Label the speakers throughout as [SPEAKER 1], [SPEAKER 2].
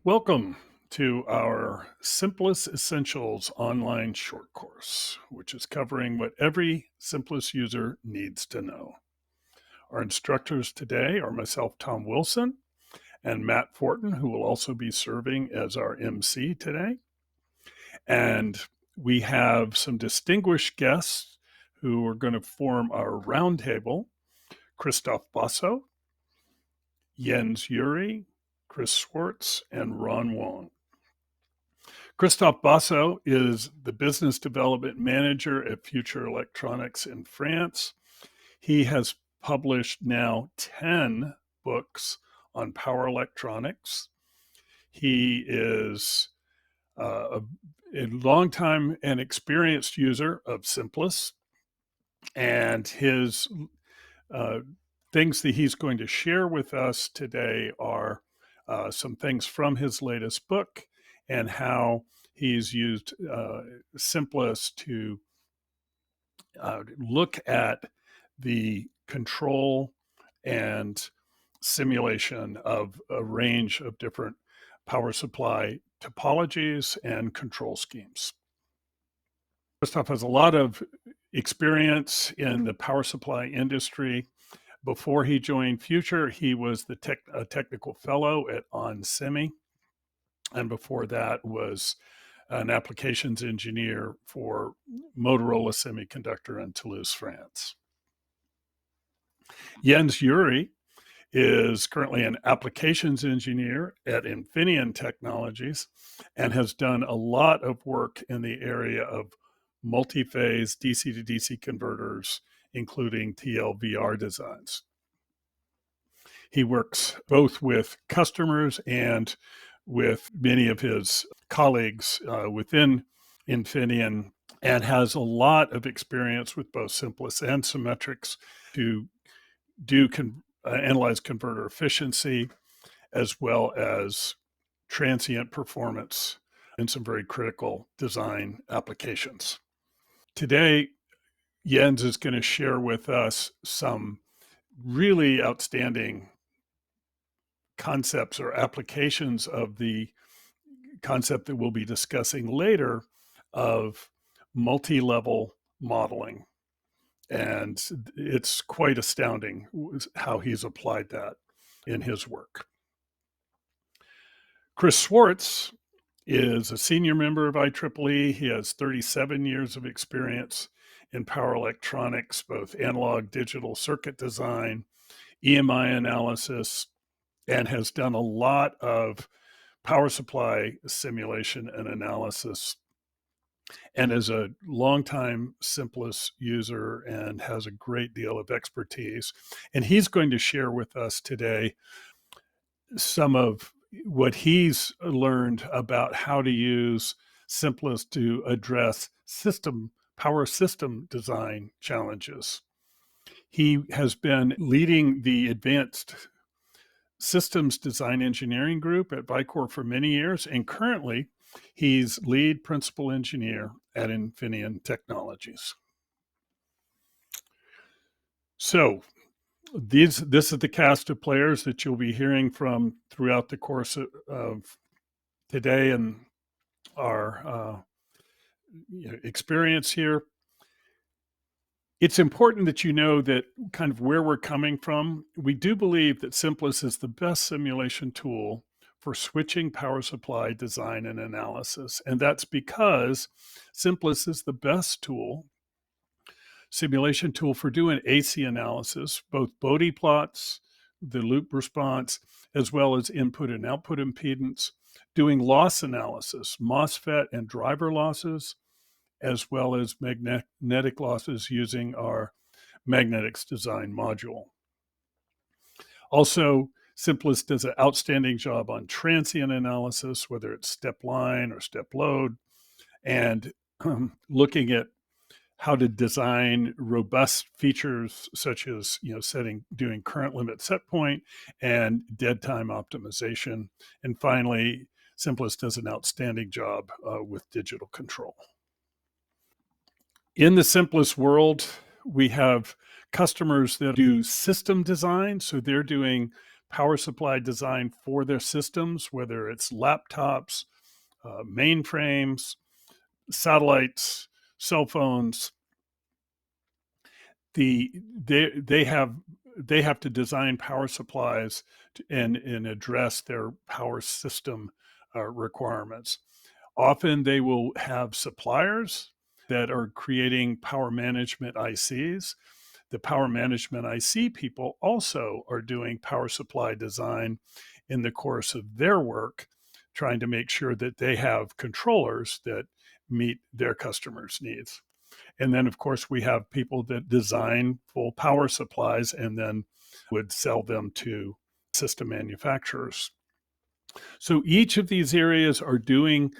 [SPEAKER 1] Welcome to our SIMPLIS Essentials online short course, which is covering what every SIMPLIS user needs to know. Our instructors today are myself, Tom Wilson, and Matt Fortin, who will also be serving as our MC today. And we have some distinguished guests who are going to form our roundtable: Christoph Basso, Jens Uri, Chris Schwartz, and Ron Wong. Christoph Basso is the Business Development Manager at Future Electronics in France. He has published now 10 books on power electronics. He is a longtime and experienced user of SIMPLIS, and his things that he's going to share with us today are some things from his latest book and how he's used SIMPLIS to look at the control and simulation of a range of different power supply topologies and control schemes. Christoph has a lot of experience in the power supply industry. Before he joined Future, he was a technical fellow at onsemi, and before that was an applications engineer for Motorola Semiconductor in Toulouse, France. Jens Uri is currently an applications engineer at Infineon Technologies and has done a lot of work in the area of multi-phase DC to DC converters, including TLVR designs. He works both with customers and with many of his colleagues within Infineon, and has a lot of experience with both SIMPLIS and schematics to analyze converter efficiency, as well as transient performance in some very critical design applications. Today, Jens is going to share with us some really outstanding concepts or applications of the concept that we'll be discussing later of multi-level modeling. And it's quite astounding how he's applied that in his work. Chris Schwartz is a senior member of IEEE. He has 37 years of experience in power electronics, both analog, digital circuit design, EMI analysis, and has done a lot of power supply simulation and analysis, and is a longtime SIMPLIS user and has a great deal of expertise. And he's going to share with us today some of what he's learned about how to use SIMPLIS to address power system design challenges. He has been leading the advanced systems design engineering group at Vicor for many years, and currently he's lead principal engineer at Infineon Technologies. So this is the cast of players that you'll be hearing from throughout the course of today and our experience here. It's important that you know that kind of where we're coming from. We do believe that SIMPLIS is the best simulation tool for switching power supply design and analysis. And that's because SIMPLIS is the best simulation tool for doing AC analysis, both Bode plots, the loop response, as well as input and output impedance, doing loss analysis, MOSFET and driver losses, as well as magnetic losses using our magnetics design module. Also, SIMPLIS does an outstanding job on transient analysis, whether it's step line or step load, and looking at how to design robust features such as doing current limit set point and dead time optimization. And finally, SIMPLIS does an outstanding job with digital control. In the SIMPLIS world, we have customers that do system design. So they're doing power supply design for their systems, whether it's laptops, mainframes, satellites, cell phones. They have to design power supplies and address their power system requirements. Often they will have suppliers that are creating power management ICs. The power management IC people also are doing power supply design in the course of their work, trying to make sure that they have controllers that meet their customers' needs. And then, of course, we have people that design full power supplies and then would sell them to system manufacturers. So each of these areas are doing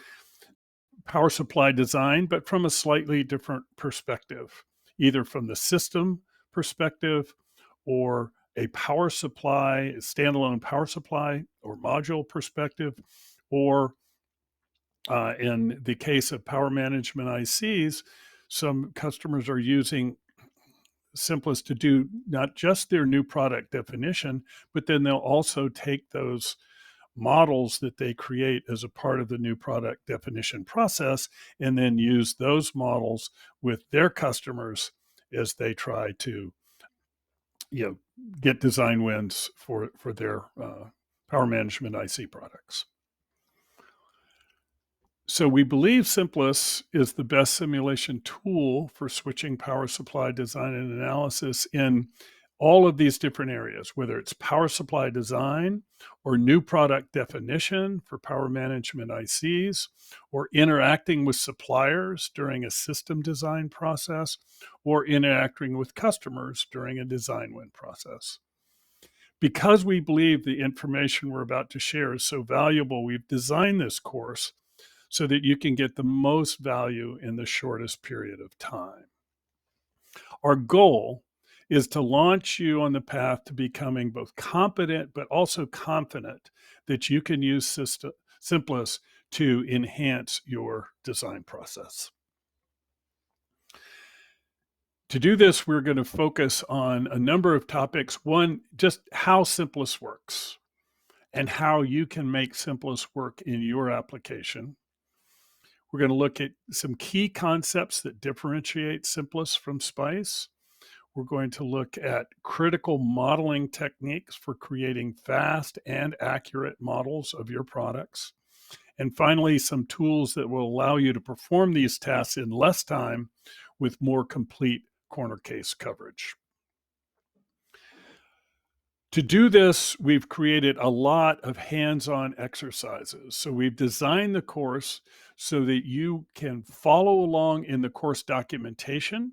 [SPEAKER 1] power supply design, but from a slightly different perspective, either from the system perspective or a power supply, a standalone power supply or module perspective, or in the case of power management ICs, some customers are using SIMPLIS to do not just their new product definition, but then they'll also take those models that they create as a part of the new product definition process and then use those models with their customers as they try to get design wins for their power management IC products. So we believe SIMPLIS is the best simulation tool for switching power supply design and analysis in all of these different areas, whether it's power supply design or new product definition for power management ICs, or interacting with suppliers during a system design process, or interacting with customers during a design win process. Because we believe the information we're about to share is so valuable, we've designed this course so that you can get the most value in the shortest period of time. Our goal is to launch you on the path to becoming both competent but also confident that you can use SIMPLIS to enhance your design process. To do this, we're going to focus on a number of topics. One, just how SIMPLIS works and how you can make SIMPLIS work in your application. We're going to look at some key concepts that differentiate SIMPLIS from SPICE. We're going to look at critical modeling techniques for creating fast and accurate models of your products. And finally, some tools that will allow you to perform these tasks in less time with more complete corner case coverage. To do this, we've created a lot of hands-on exercises. So we've designed the course so that you can follow along in the course documentation.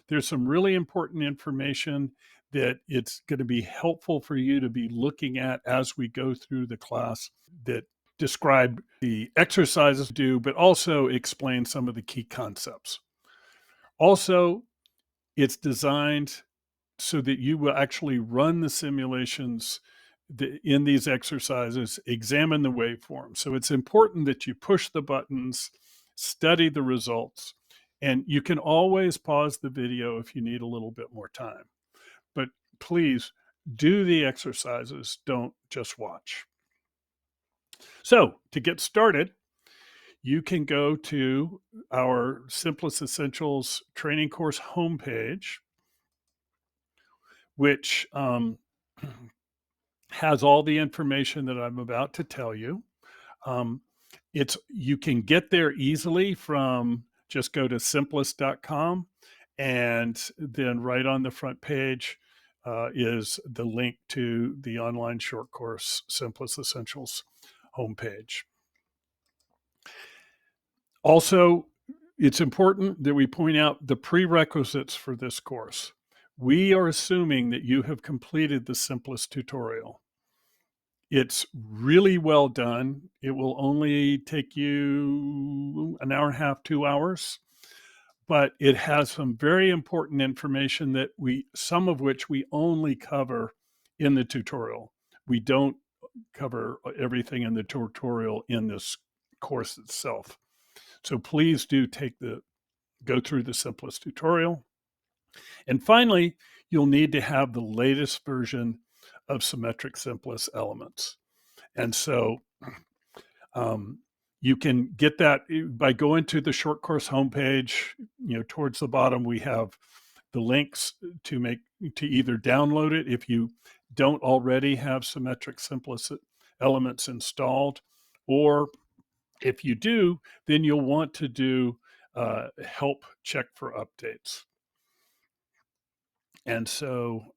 [SPEAKER 1] There's some really important information that it's going to be helpful for you to be looking at as we go through the class that describe the exercises to do, but also explain some of the key concepts. Also, it's designed so that you will actually run the simulations in these exercises, examine the waveform. So it's important that you push the buttons, study the results, and you can always pause the video if you need a little bit more time. But please do the exercises, don't just watch. So to get started, you can go to our SIMPLIS Essentials training course homepage, which has all the information that I'm about to tell you. You can get there easily from just go to simplis.com, and then right on the front page is the link to the online short course SIMPLIS Essentials homepage. Also, it's important that we point out the prerequisites for this course. We are assuming that you have completed the SIMPLIS tutorial. It's really well done. It will only take you an hour and a half, 2 hours, but it has some very important information that some of which we only cover in the tutorial. We don't cover everything in the tutorial in this course itself. So please do go through the SIMPLIS tutorial. And finally, you'll need to have the latest version of symmetric SIMPLIS elements. And so you can get that by going to the short course homepage. Towards the bottom, we have the links to either download it if you don't already have symmetric SIMPLIS elements installed, or if you do, then you'll want to do help check for updates. And so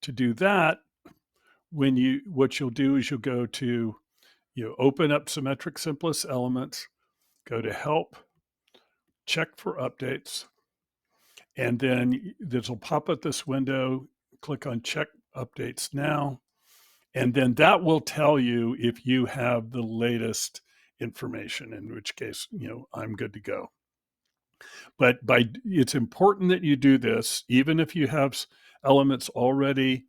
[SPEAKER 1] to do that, what you'll do is you'll go to, open up symmetric SIMPLIS elements, go to help, check for updates, and then this will pop up this window. Click on check updates now, and then that will tell you if you have the latest information, in which case, I'm good to go. But it's important that you do this, even if you have elements already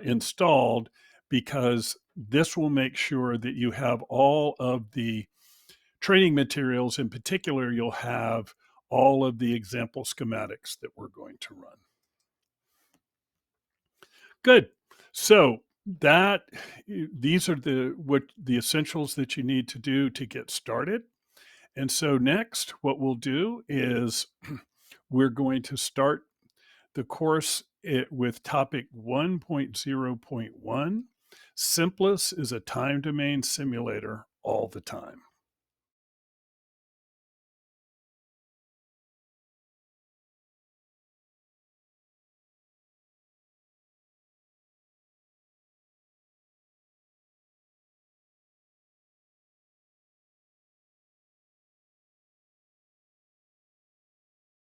[SPEAKER 1] installed, because this will make sure that you have all of the training materials. In particular, you'll have all of the example schematics that we're going to run. Good. So these are the essentials that you need to do to get started. And so next, what we'll do is we're going to start the course with topic 1.0.1. SIMPLIS is a time domain simulator all the time.